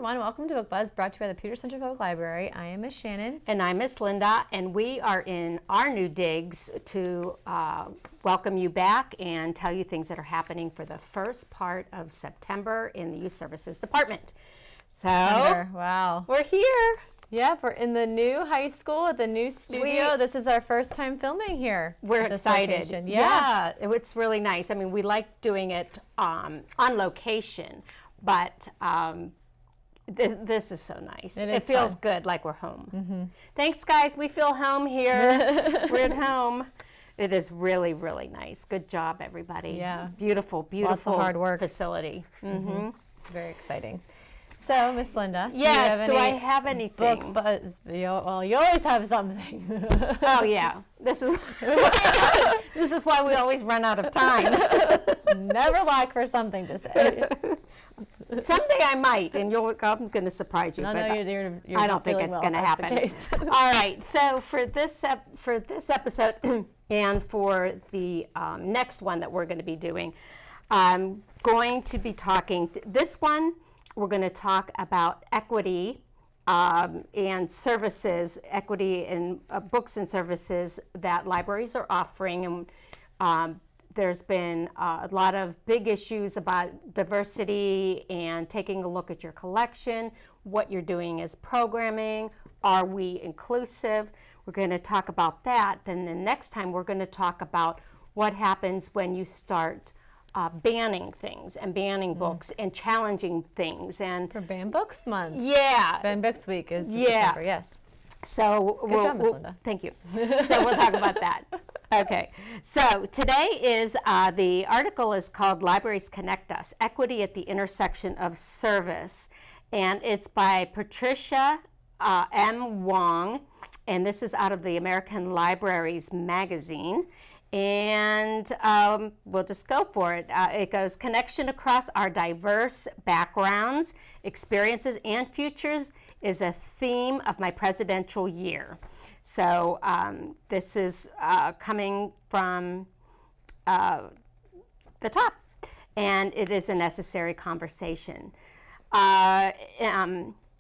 everyone. Welcome to Book Buzz, brought to you by the Peters Township Public Library. I am Miss Shannon. And I'm Miss Linda, and we are in our new digs to welcome you back and tell you things that are happening for the first part of September in the Youth Services Department. So, wow. We're here. Yep, we're in the new high school at the new studio. This is our first time filming here. We're excited. Yeah, it's really nice. I mean, we like doing it on location, but this is so nice. It feels good, like we're home. Mm-hmm. Thanks, guys. We feel home here. We're at home. It is really, really nice. Good job, everybody. Yeah. Beautiful, beautiful. Lots of hard work. Facility. Mm-hmm. Very exciting. So, Miss Linda, yes, do I have anything? Book Buzz. Well, you always have something. Oh yeah, this is this is why we always run out of time. Never lack for something to say. Someday I might, and I'm going to surprise you. No, but you're I don't think it's going to happen. All right, so for this episode and for the next one that we're going to be doing, I'm going to be talking. This one, we're going to talk about equity and services, equity in books and services that libraries are offering. And there's been a lot of big issues about diversity and taking a look at your collection, what you're doing as programming, are we inclusive? We're going to talk about that. Then the next time we're going to talk about what happens when you start banning things and banning books and challenging things. And for Ban Books Month. Yeah. Ban Books Week is September, yes. So good job, Miss Linda. Thank you. So we'll talk about that. Okay. So today is the article is called Libraries Connect Us: Equity at the Intersection of Service, and it's by Patricia M. Wong, and this is out of the American Libraries magazine. And we'll just go for it. It goes, connection across our diverse backgrounds, experiences, and futures is a theme of my presidential year. So this is coming from the top, and it is a necessary conversation.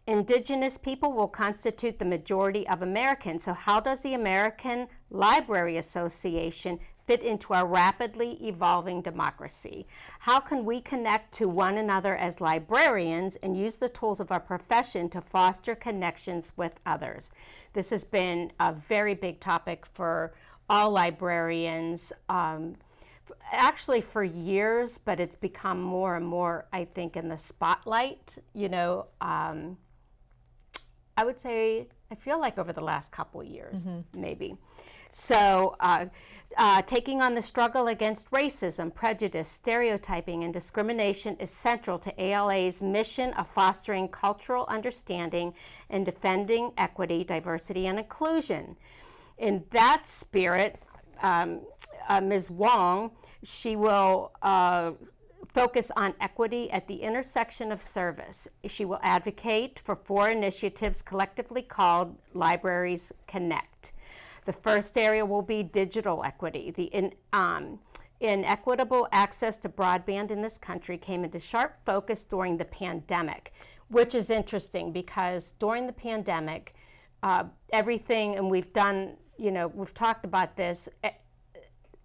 Indigenous people will constitute the majority of Americans. So how does the American Library Association fit into our rapidly evolving democracy? How can we connect to one another as librarians and use the tools of our profession to foster connections with others? This has been a very big topic for all librarians, actually for years, but it's become more and more, I think, in the spotlight. You know, I would say, I feel like over the last couple years, maybe. So taking on the struggle against racism, prejudice, stereotyping, and discrimination is central to ALA's mission of fostering cultural understanding and defending equity, diversity, and inclusion. In that spirit, Ms. Wong, she will focus on equity at the intersection of service. She will advocate for 4 initiatives collectively called Libraries Connect. The first area will be digital equity. The inequitable access to broadband in this country came into sharp focus during the pandemic, which is interesting because during the pandemic, everything, and we've done, we've talked about this,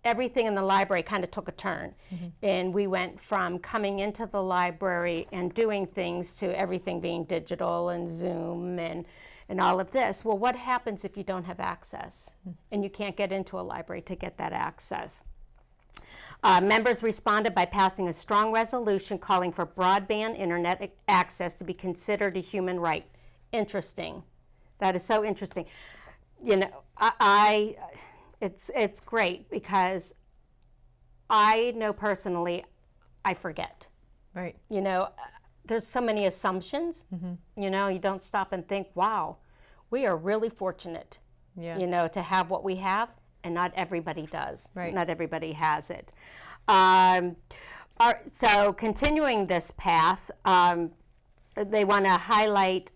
everything in the library kind of took a turn. And we went from coming into the library and doing things to everything being digital and Zoom and all of this. Well, what happens if you don't have access and you can't get into a library to get that access? Members responded by passing a strong resolution calling for broadband internet access to be considered a human right. Interesting. That is so interesting. It's great because I know personally I forget. Right. There's so many assumptions. You don't stop and think, wow, we are really fortunate, to have what we have, and not everybody does. Right. Not everybody has it. So continuing this path, they want to highlight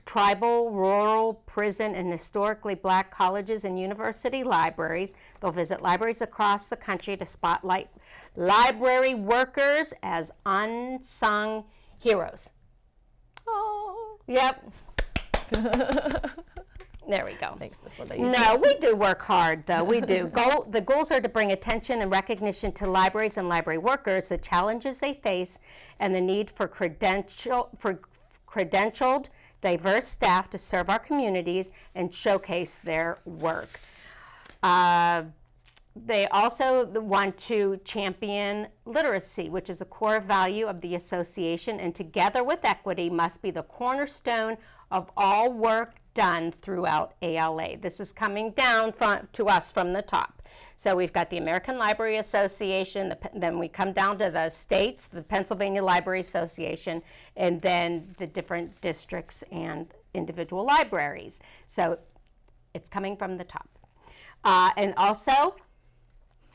tribal, rural, prison, and historically black colleges and university libraries. They'll visit libraries across the country to spotlight library workers as unsung heroes. Yep. There we go. Thanks, Miss Linda. No, we do work hard, though. We do. The goals are to bring attention and recognition to libraries and library workers, the challenges they face, and the need for credentialed, diverse staff to serve our communities and showcase their work. They also want to champion literacy, which is a core value of the association, and together with equity must be the cornerstone of all work done throughout ALA. This is coming down to us from the top. So we've got the American Library Association, then we come down to the states, the Pennsylvania Library Association, and then the different districts and individual libraries. So it's coming from the top. And also,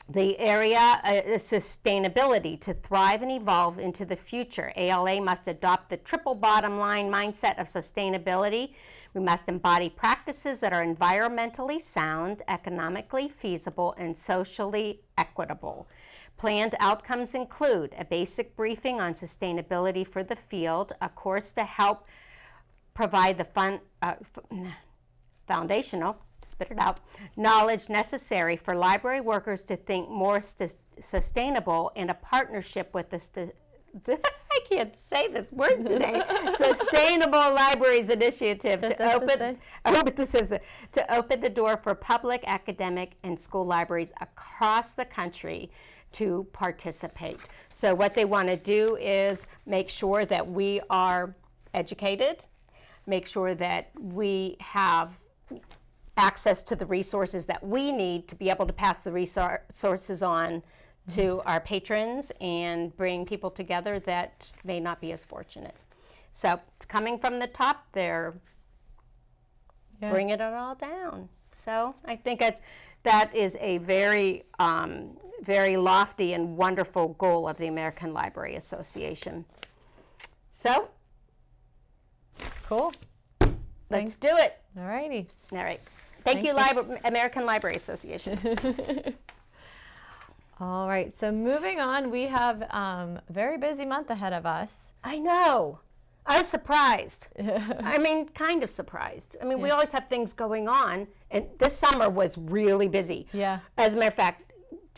the area is sustainability. To thrive and evolve into the future, ALA must adopt the triple bottom line mindset of sustainability. We must embody practices that are environmentally sound, economically feasible, and socially equitable. Planned outcomes include a basic briefing on sustainability for the field, a course to help provide the foundational knowledge necessary for library workers to think more sustainable, and a partnership with I can't say this word today, Sustainable Libraries Initiative to open the door for public, academic, and school libraries across the country to participate. So what they want to do is make sure that we are educated, make sure that we have access to the resources that we need to be able to pass the resources on to our patrons and bring people together that may not be as fortunate. So it's coming from the top, they're bringing it all down. So I think that is a very, very lofty and wonderful goal of the American Library Association. So, cool. Let's do it. All righty. All right. Thank you, American Library Association. All right, so moving on, we have a very busy month ahead of us. I know. I was surprised. I mean, kind of surprised. I mean, we always have things going on, and this summer was really busy. Yeah. As a matter of fact,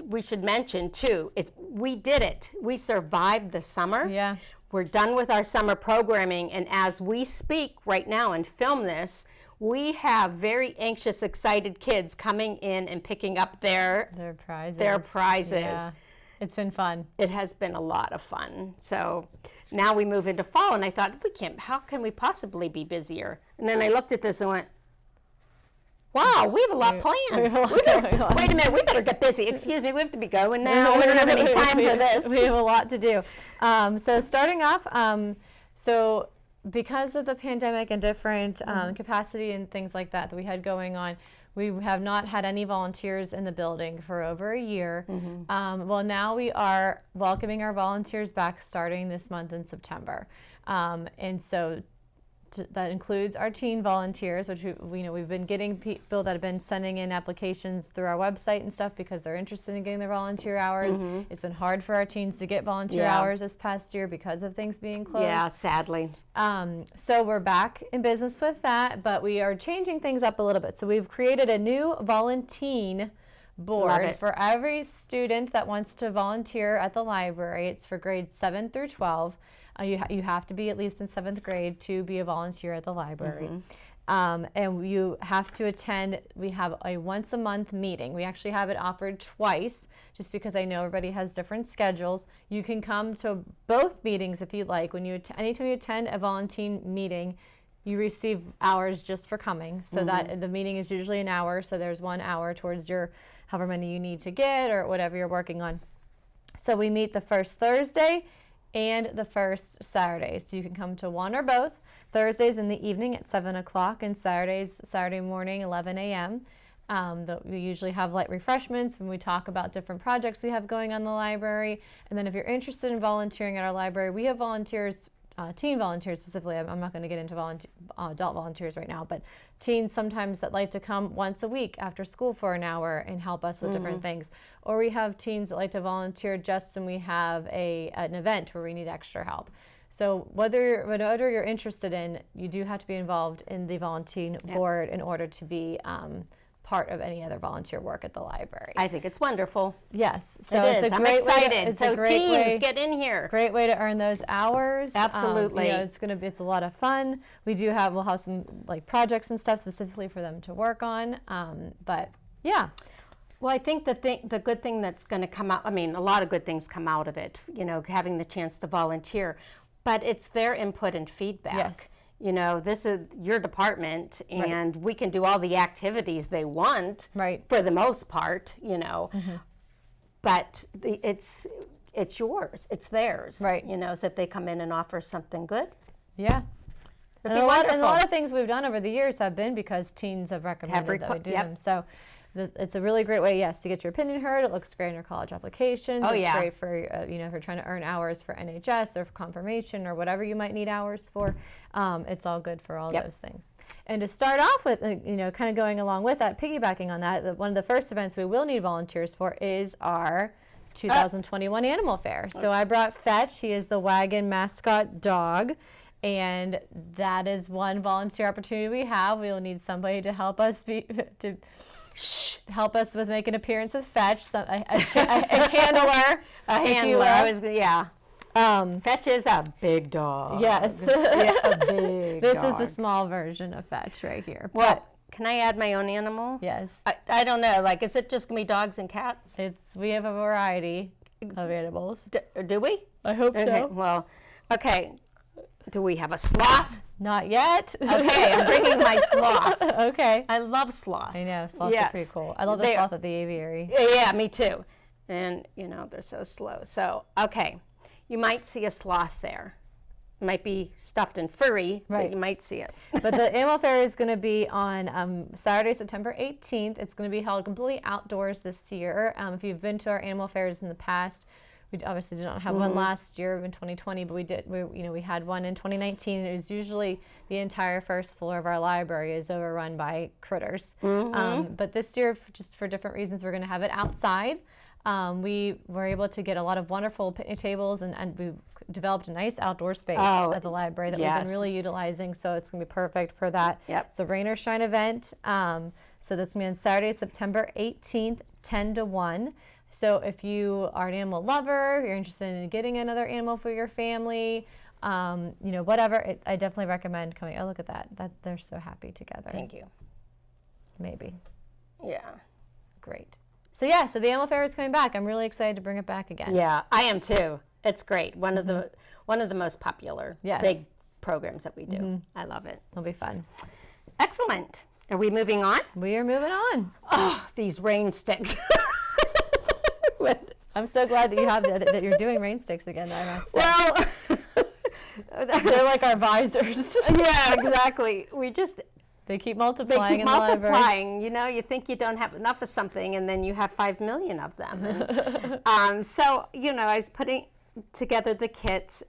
we should mention, too, we did it. We survived the summer. Yeah. We're done with our summer programming, and as we speak right now and film this, we have very anxious, excited kids coming in and picking up their prizes. Yeah. It's been fun. It has been a lot of fun. So now we move into fall, and I thought, how can we possibly be busier? And then I looked at this and went, wow, we have a lot planned. Wait a minute, we better get busy. Excuse me, we have to be going now. We don't have any time for this. We have a lot to do. So starting off, because of the pandemic and different capacity and things like that we had going on, we have not had any volunteers in the building for over a year. Well, now we are welcoming our volunteers back starting this month in September. And so that includes our teen volunteers, which we've been getting people that have been sending in applications through our website and stuff because they're interested in getting their volunteer hours. It's been hard for our teens to get volunteer hours this past year because of things being closed. Yeah, sadly. So we're back in business with that, but we are changing things up a little bit. So we've created a new volunteen board for every student that wants to volunteer at the library. It's for grades 7 through 12. You have to be at least in 7th grade to be a volunteer at the library. And you have to attend, we have a once a month meeting. We actually have it offered twice, just because I know everybody has different schedules. You can come to both meetings if you'd like. Anytime you attend a volunteer meeting, you receive hours just for coming. So that the meeting is usually an hour, so there's 1 hour towards your however many you need to get or whatever you're working on. So we meet the first Thursday and the first Saturday. So you can come to one or both. Thursdays in the evening at 7 o'clock and Saturday morning, 11 a.m. We usually have light refreshments when we talk about different projects we have going on in the library. And then if you're interested in volunteering at our library, we have volunteers, teen volunteers specifically. I'm not going to get into adult volunteers right now, but teens sometimes that like to come once a week after school for an hour and help us with different things. Or we have teens that like to volunteer just when we have an event where we need extra help. So whatever you're interested in, you do have to be involved in the volunteer board in order to be part of any other volunteer work at the library. I think it's wonderful. Yes. So I'm excited. So teens, get in here. Great way to earn those hours. Absolutely. It's a lot of fun. We'll have some like projects and stuff specifically for them to work on. But yeah. Well, I think the good thing that's going to come out, I mean, a lot of good things come out of it, having the chance to volunteer, but it's their input and feedback. Yes. This is your department, and we can do all the activities they want for the most part, but it's yours, it's theirs, so if they come in and offer something good. Yeah. And a lot of things we've done over the years have been because teens have recommended that we do them. So it's a really great way, to get your opinion heard. It looks great in your college applications. It's great for, if you're trying to earn hours for NHS or for confirmation or whatever you might need hours for. It's all good for all those things. And to start off with, kind of going along with that, piggybacking on that, one of the first events we will need volunteers for is our 2021 Animal Fair. So I brought Fetch. He is the wagon mascot dog. And that is one volunteer opportunity we have. We will need somebody to help us help us with making an appearance with Fetch, a handler. A handler. Fetch is a big dog. Yes. A big This dog. is the small version of Fetch right here. Well, can I add my own animal? Yes. I don't know. Like, is it just going to be dogs and cats? We have a variety of animals. Do we? I hope so. Well, okay. Do we have a sloth? Not yet. Okay, I'm bringing my sloth. Okay. I love sloths. I know, sloths are pretty cool. I love the sloth at the aviary. Yeah, me too. And, they're so slow. So, okay, you might see a sloth there. It might be stuffed and furry, but you might see it. But the Animal Fair is going to be on Saturday, September 18th. It's going to be held completely outdoors this year. If you've been to our animal fairs in the past, we obviously did not have one last year in 2020, but we had one in 2019. It was usually the entire first floor of our library is overrun by critters. But this year, just for different reasons, we're going to have it outside. We were able to get a lot of wonderful picnic tables, and we've developed a nice outdoor space at the library that we've been really utilizing. So it's going to be perfect for that. It's a rain or shine event. So that's going to be on Saturday, September 18th, 10 to 1. So if you are an animal lover, you're interested in getting another animal for your family, whatever, I definitely recommend coming. Oh, look at that. They're so happy together. Thank you. Maybe. Yeah. Great. So so the Animal Fair is coming back. I'm really excited to bring it back again. Yeah, I am too. It's great. One of the most popular big programs that we do. I love it. It'll be fun. Excellent. Are we moving on? We are moving on. Oh, these rain sticks. I'm so glad that you have that you're doing rain sticks again. I must say. Well, they're like our visors. Yeah, exactly. They keep multiplying. They keep multiplying. You think you don't have enough of something, and then you have 5 million of them. And, so I was putting together the kits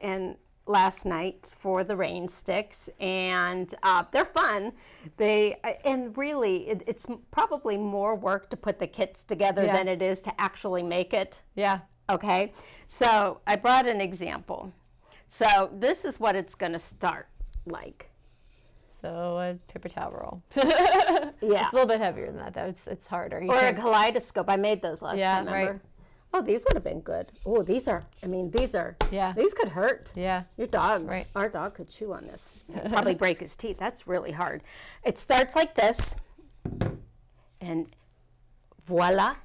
last night for the rain sticks, and they're fun. And really, it's probably more work to put the kits together than it is to actually make it. Yeah. Okay. So I brought an example. So this is what it's going to start like. So a paper towel roll. Yeah. It's a little bit heavier than that, though. It's harder. A kaleidoscope. I made those last time, remember? Right. Oh, these would have been good. Oh, these could hurt. Yeah. Your dogs. Our dog could chew on this. He'd probably break his teeth. That's really hard. It starts like this, and voila,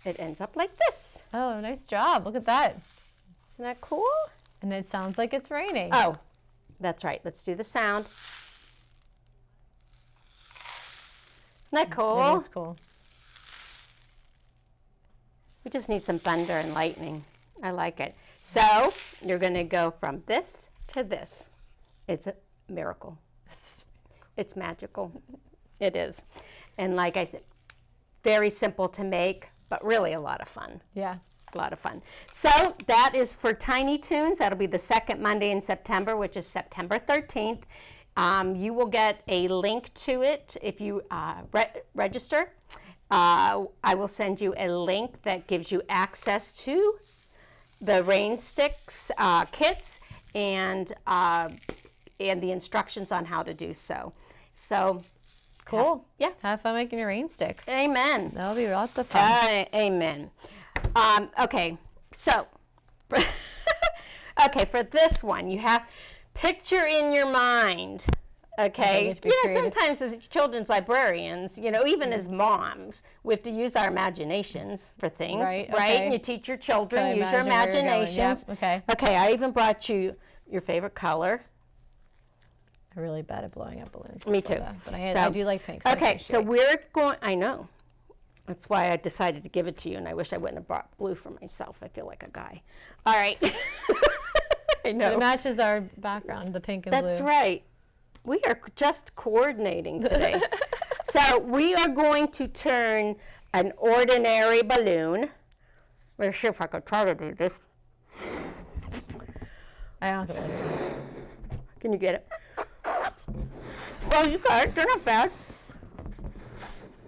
it ends up like this. Oh, nice job. Look at that. Isn't that cool? And it sounds like it's raining. Oh, that's right. Let's do the sound. Isn't that cool? It is cool. We just need some thunder and lightning. I like it. So you're going to go from this to this. It's a miracle. It's magical. It is. And like I said, very simple to make, but really a lot of fun. Yeah. A lot of fun. So that is for Tiny Toons. That'll be the second Monday in September, which is September 13th. You will get a link to it if you register. I will send you a link that gives you access to the rain sticks kits, and the instructions on how to do so. So cool. Yeah. Have fun making your rain sticks. Amen. That'll be lots of fun. Amen. Okay, so for this one, you have picture in your mind. Okay, sometimes as children's librarians, even as moms, we have to use our imaginations for things, right? Okay. And you teach your children, use your imaginations. Yep. Okay, I even brought you your favorite color. I'm really bad at blowing up balloons. Me too. But I do like pink. So okay, so we're going, I know. That's why I decided to give it to you, and I wish I wouldn't have brought blue for myself. I feel like a guy. All right. I know. It matches our background, the pink and blue. That's right. We are just coordinating today. So we are going to turn an ordinary balloon. Let's see if I can try to do this. I don't know. Can you get it? Well, you got it. They're not bad.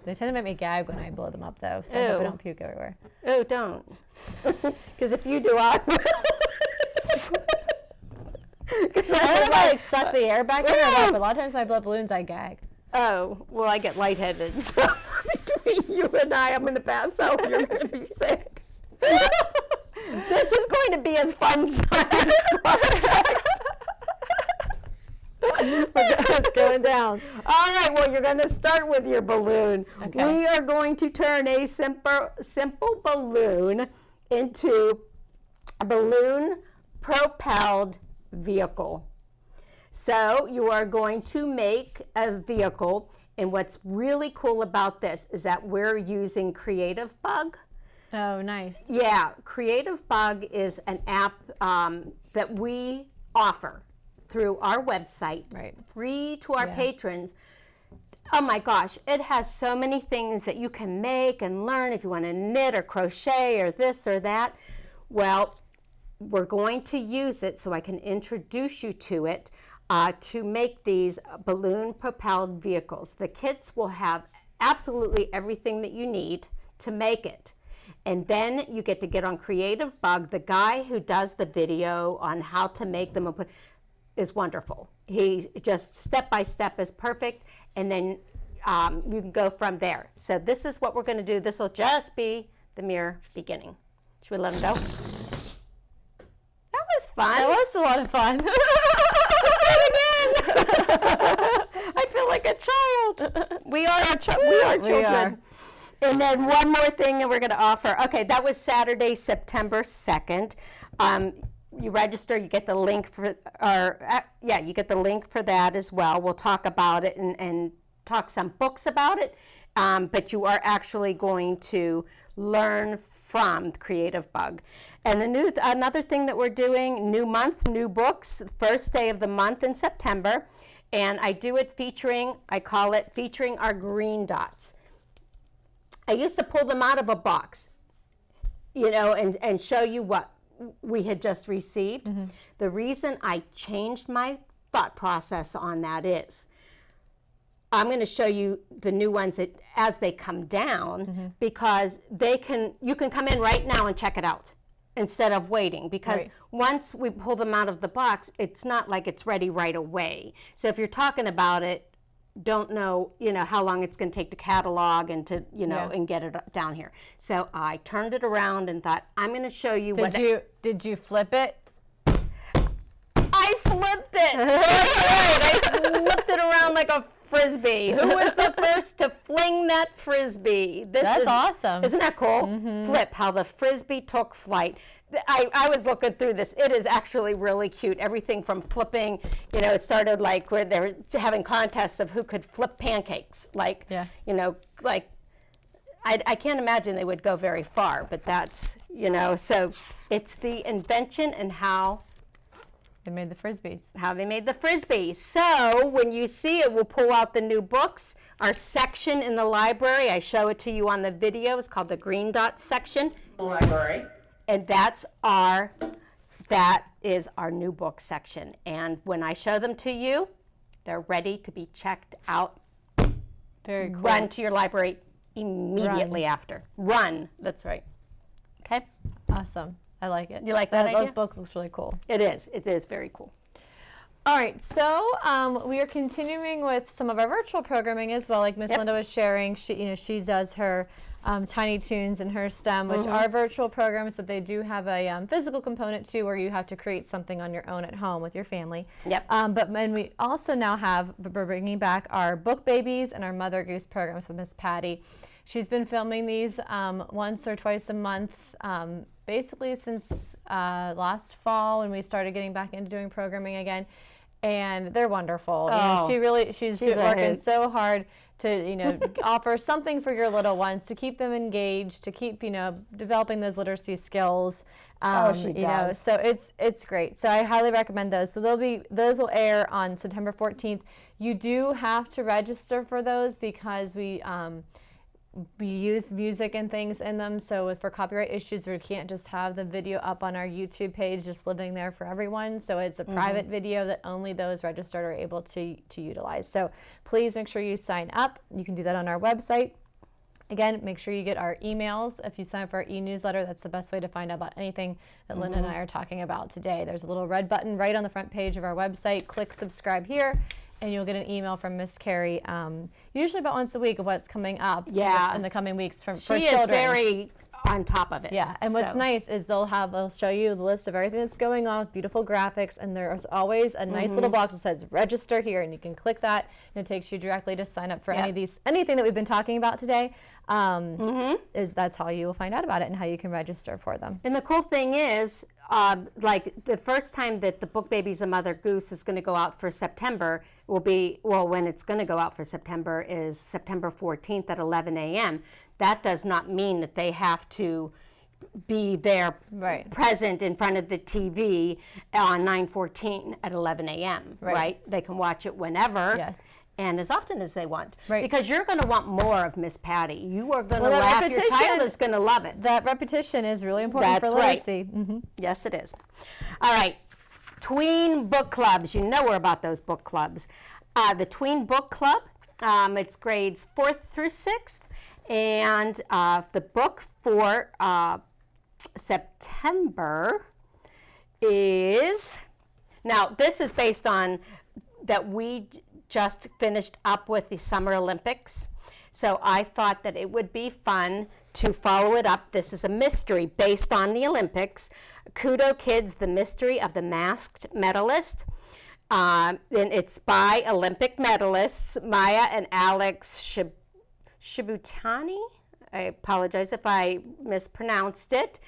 They tend to make me gag when I blow them up, though, so I hope I don't puke everywhere. Oh, don't. Because if you do, I will. I don't know if I suck the air back in or what, but a lot of times when I blow balloons, I gag. Oh, well, I get lightheaded. So between you and I'm going to pass out. You're going to be sick. This is going to be as fun science project. It's going down. All right, well, you're going to start with your balloon. Okay. We are going to turn a simple balloon into a balloon-propelled vehicle. So you are going to make a vehicle, and what's really cool about this is that we're using Creative Bug. Oh, nice. Yeah, Creative Bug is an app that we offer through our website, free to our patrons. Oh my gosh, it has so many things that you can make and learn if you want to knit or crochet or this or that. Well, we're going to use it so I can introduce you to it to make these balloon-propelled vehicles. The kits will have absolutely everything that you need to make it. And then you get to get on Creative Bug. The guy who does the video on how to make them is wonderful. He just step by step is perfect, and then you can go from there. So this is what we're going to do. This will just be the mere beginning. Should we let him go? That was fun. That was a lot of fun. Let's do it again. I feel like a child. We are children. We are. And then one more thing that we're going to offer. Okay, that was Saturday, September 2nd. You register, you get the link for, you get the link for that as well. We'll talk about it and talk some books about it. But you are actually going to learn from Creative Bug. And another thing that we're doing, new month, new books, first day of the month in September. And I do it I call it featuring our green dots. I used to pull them out of a box, and show you what we had just received. Mm-hmm. The reason I changed my thought process on that is I'm going to show you the new ones as they come down, because you can come in right now and check it out instead of waiting, because once we pull them out of the box, it's not like it's ready right away. So if you're talking about it, don't know, how long it's going to take to catalog and to, and get it down here. So I turned it around and thought, I'm going to show you Did you flip it? I flipped it. That's right. I flipped it around like a Frisbee. Who was the first to fling that Frisbee? That's awesome. Isn't that cool? Mm-hmm. Flip, how the Frisbee took flight. I was looking through this. It is actually really cute. Everything from flipping, it started like where they were having contests of who could flip pancakes. I can't imagine they would go very far, but that's, so it's the invention and how they made the Frisbees. How they made the Frisbees. So when you see it, we'll pull out the new books. Our section in the library, I show it to you on the video, is called the Green Dot section. Library. And that is our new book section. And when I show them to you, they're ready to be checked out. Very cool. Run to your library immediately after. Run. That's right. Okay? Awesome. I like it. You like that idea? The book looks really cool. It is. It is very cool. All right, so we are continuing with some of our virtual programming as well. Like Miss Linda was sharing, she does her Tiny Toons and her STEM, which are virtual programs, but they do have a physical component too, where you have to create something on your own at home with your family. Yep. But then we also now we're bringing back our Book Babies and our Mother Goose programs with Miss Patty. She's been filming these once or twice a month, basically since last fall when we started getting back into doing programming again. And they're wonderful. She's working so hard to, offer something for your little ones, to keep them engaged, to keep, developing those literacy skills. She does. So it's great. So I highly recommend those. So those will air on September 14th. You do have to register for those because we use music and things in them, so for copyright issues we can't just have the video up on our YouTube page just living there for everyone. So it's a private video that only those registered are able to utilize. So please make sure you sign up. You can do that on our website. Again, make sure you get our emails. If you sign up for our e-newsletter, that's the best way to find out about anything that Linda and I are talking about today. There's a little red button right on the front page of our website. Click subscribe here, and you'll get an email from Miss Carrie, usually about once a week, of what's coming up in the coming weeks for children. She is very on top of it. Yeah, and what's nice is they'll show you the list of everything that's going on with beautiful graphics, and there's always a nice little box that says register here, and you can click that, and it takes you directly to sign up for anything that we've been talking about today. That's how you will find out about it and how you can register for them. And the cool thing is, like the first time that the Book Babies and Mother Goose is going to go out for September will be, when it's going to go out for September is September 14th at 11 a.m. That does not mean that they have to be there present in front of the TV on 9/14 at 11 a.m., right? They can watch it whenever. Yes. And as often as they want. Right. Because you're going to want more of Miss Patty. You are going to laugh. Your child is going to love it. That repetition is really important for literacy. Right. Yes, it is. All right. Tween book clubs. You know we're about those book clubs. The Tween Book Club, it's grades 4th through 6th. And the book for September is, now this is based on that we just finished up with the Summer Olympics. So I thought that it would be fun to follow it up. This is a mystery based on the Olympics. Kudo Kids, The Mystery of the Masked Medalist. And it's by Olympic medalists, Maya and Alex Shibutani. I apologize if I mispronounced it.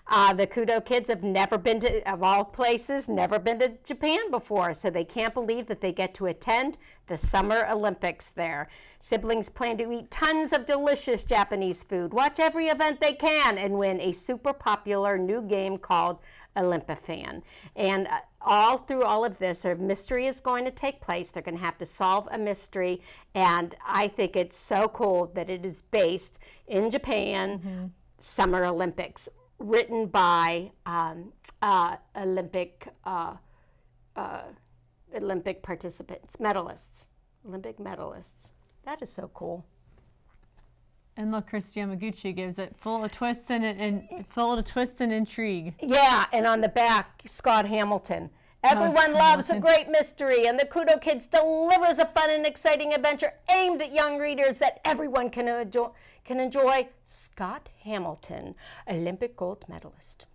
The Kudo kids have never been to, of all places, never been to Japan before, so they can't believe that they get to attend the Summer Olympics there. Siblings plan to eat tons of delicious Japanese food, watch every event they can, and win a super popular new game called Olympifan. And all through all of this, a mystery is going to take place. They're going to have to solve a mystery, and I think it's so cool that it is based in Japan, Summer Olympics, written by Olympic participants, Olympic medalists. That is so cool. And look, Christy Yamaguchi gives it full of twists and intrigue. Yeah, and on the back, Scott Hamilton. Everyone loves a great mystery, and the Kudo Kids delivers a fun and exciting adventure aimed at young readers that everyone can enjoy. Scott Hamilton, Olympic gold medalist.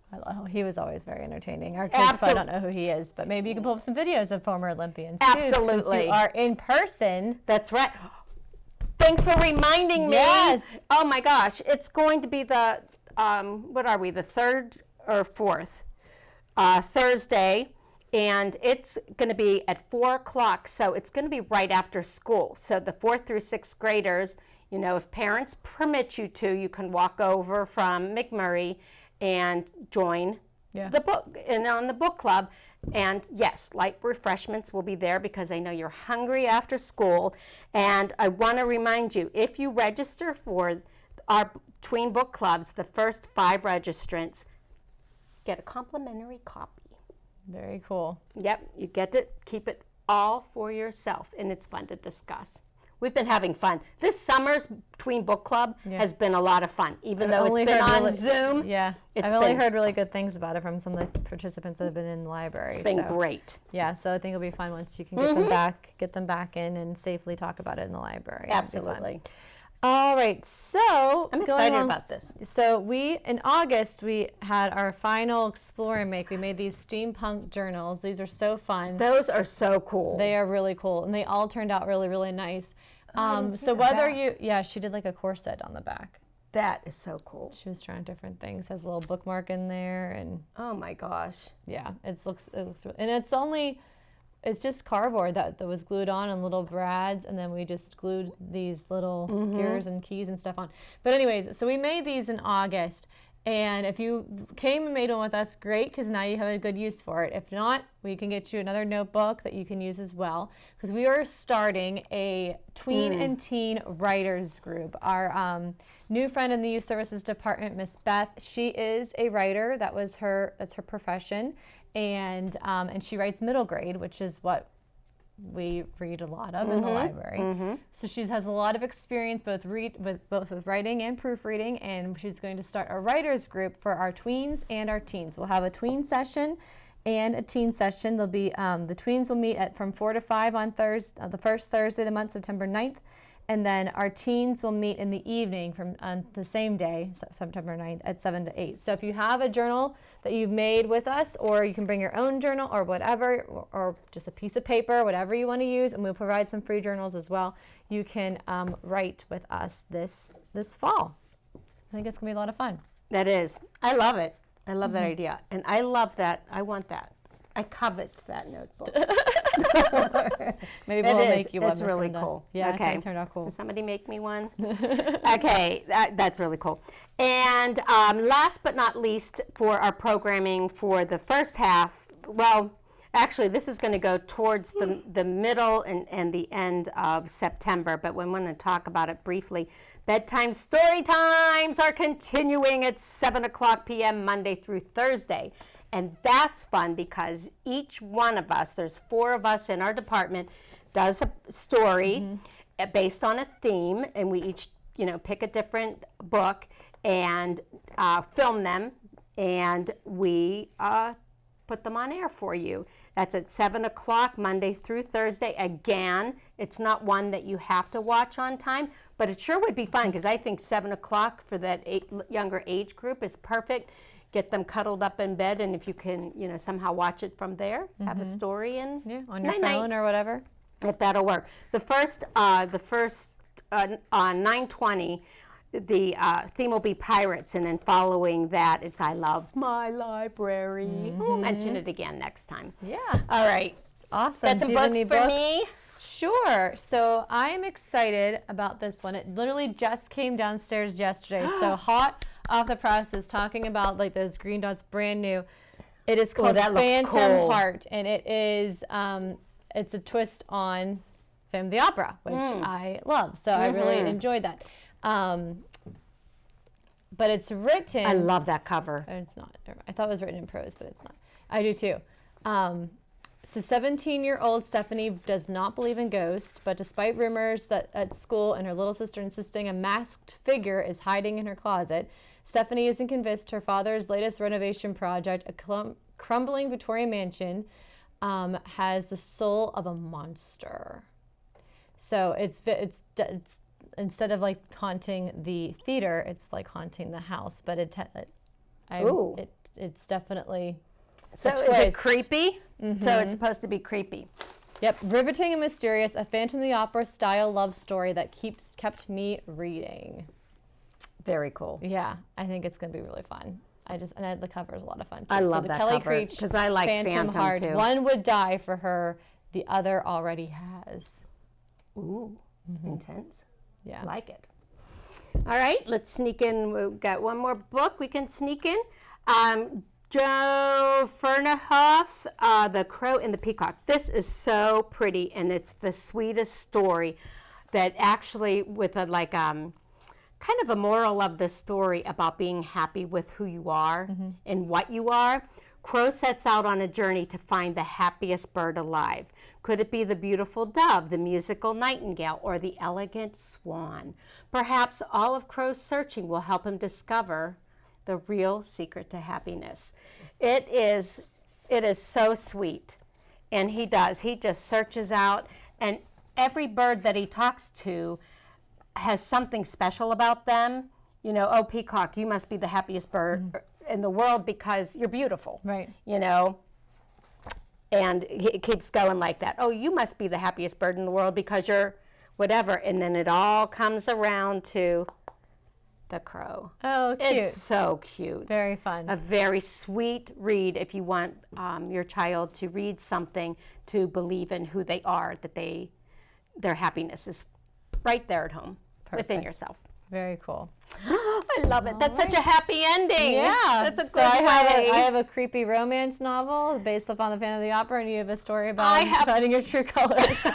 He was always very entertaining. Our kids probably don't know who he is, but maybe you can pull up some videos of former Olympians too, since you are in person. That's right. Thanks for reminding me. Yes. Oh my gosh, it's going to be the what are we? The 3rd or 4th Thursday. And it's going to be at 4 o'clock, so it's going to be right after school. So the 4th through 6th graders, if parents permit you to, you can walk over from McMurray and join the book and on the book club. And yes, light refreshments will be there because I know you're hungry after school. And I want to remind you, if you register for our Tween book clubs, the first 5 registrants get a complimentary copy. Very cool. Yep, you get to keep it all for yourself, and it's fun to discuss we've been having fun. This summer's Tween Book Club has been a lot of fun, even though it's been on Zoom. Yeah, I've only heard really good things about it from some of the participants that have been in the library. It's been great. Yeah, so I think it'll be fun once you can get them back in and safely talk about it in the library. Absolutely. All right, so I'm excited about this. So in August, we had our final explore and make. We made these steampunk journals. These are so fun. Those are so cool. They are really cool, and they all turned out really, really nice. So whether she did like a corset on the back. That is so cool. She was trying different things. Has a little bookmark in there, and oh my gosh. Yeah, it looks and it's just cardboard that was glued on and little brads, and then we just glued these little gears and keys and stuff on. But anyways, so we made these in August, and if you came and made one with us, great, because now you have a good use for it. If not, we can get you another notebook that you can use as well, because we are starting a Tween and Teen Writers Group. Our new friend in the Youth Services Department, Miss Beth, she is a writer. That's her profession. And she writes middle grade, which is what we read a lot of in the library. So she has a lot of experience both with writing and proofreading, and she's going to start a writers group for our tweens and our teens. We'll have a tween session and a teen session. There'll be the tweens will meet from 4 to 5 on the first Thursday of the month, September 9th. And then our teens will meet in the evening on the same day, September 9th, at 7 to 8. So if you have a journal that you've made with us, or you can bring your own journal or whatever, or just a piece of paper, whatever you want to use, and we'll provide some free journals as well, you can write with us this fall. I think it's going to be a lot of fun. That is. I love it. I love that idea. And I love that. I want that. I covet that notebook. Maybe we'll make you one. It's really cool. Yeah, okay. It turned out cool. Can somebody make me one? Okay, that's really cool. And last but not least, for our programming for the first half, well, actually, this is going to go towards the middle and the end of September, but we want to talk about it briefly. Bedtime story times are continuing at 7 o'clock p.m. Monday through Thursday. And that's fun because each one of us, there's 4 of us in our department, does a story based on a theme, and we each, pick a different book and film them, and we put them on air for you. That's at 7 o'clock Monday through Thursday. Again, it's not one that you have to watch on time, but it sure would be fun because I think 7 o'clock for that younger age group is perfect. Get them cuddled up in bed, and if you can, somehow watch it from there, have a story, and on your phone or whatever, if that'll work. The first on 9:20, the theme will be pirates, and then following that, it's I love my library. We'll mention it again next time. Yeah. All right. Awesome. Got some books for me? Sure. So I'm excited about this one. It literally just came downstairs yesterday. So hot off the presses, talking about like those green dots, brand new. It is called Phantom Heart, and it is it's a twist on Phantom of the Opera, which I love. So I really enjoyed that. But it's written. I love that cover. It's not. I thought it was written in prose, but it's not. I do too. So 17-year-old Stephanie does not believe in ghosts, but despite rumors that at school and her little sister insisting a masked figure is hiding in her closet, Stephanie isn't convinced her father's latest renovation project, a crumbling Victorian mansion, has the soul of a monster. So it's instead of like haunting the theater, it's like haunting the house. But it's definitely. So is it creepy? So it's supposed to be creepy. Yep, riveting and mysterious, a Phantom of the Opera style love story that kept me reading. Very cool. Yeah, I think it's going to be really fun. The cover is a lot of fun too. I love that Kelly cover Creech, because I like Phantom Heart. too. One would die for her, the other already has. Ooh, intense. Yeah, like it. All right, let's sneak in. We've got one more book we can sneak in. Joe Fernhoff, The Crow and the Peacock. This is so pretty, and it's the sweetest story that actually with a kind of a moral of the story about being happy with who you are and what you are. Crow sets out on a journey to find the happiest bird alive. Could it be the beautiful dove, the musical nightingale, or the elegant swan? Perhaps all of Crow's searching will help him discover the real secret to happiness. It is so sweet. And he just searches out, and every bird that he talks to has something special about them. You know, oh, Peacock, you must be the happiest bird in the world because you're beautiful. Right. You know, and it keeps going like that. Oh, you must be the happiest bird in the world because you're whatever. And then it all comes around to the crow. Oh, cute. It's so cute. Very fun. A very sweet read if you want your child to read something to believe in who they are, that their happiness is right there at home. Perfect. Within yourself. Very cool. I love it. That's such a happy ending. Yeah. That's a good way. I have a creepy romance novel based upon the Phantom of the Opera, and you have a story about finding your true colors.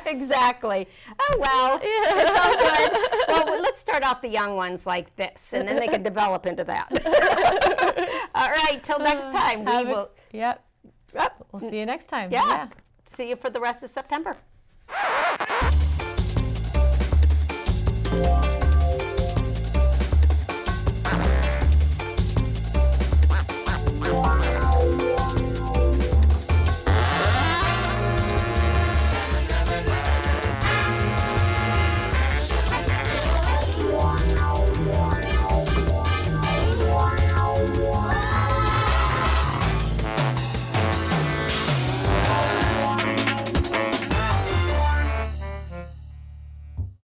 Exactly. Oh, well, it's all good. Well, let's start out the young ones like this, and then they can develop into that. All right, till next time. Yep. We'll see you next time. Yeah. See you for the rest of September.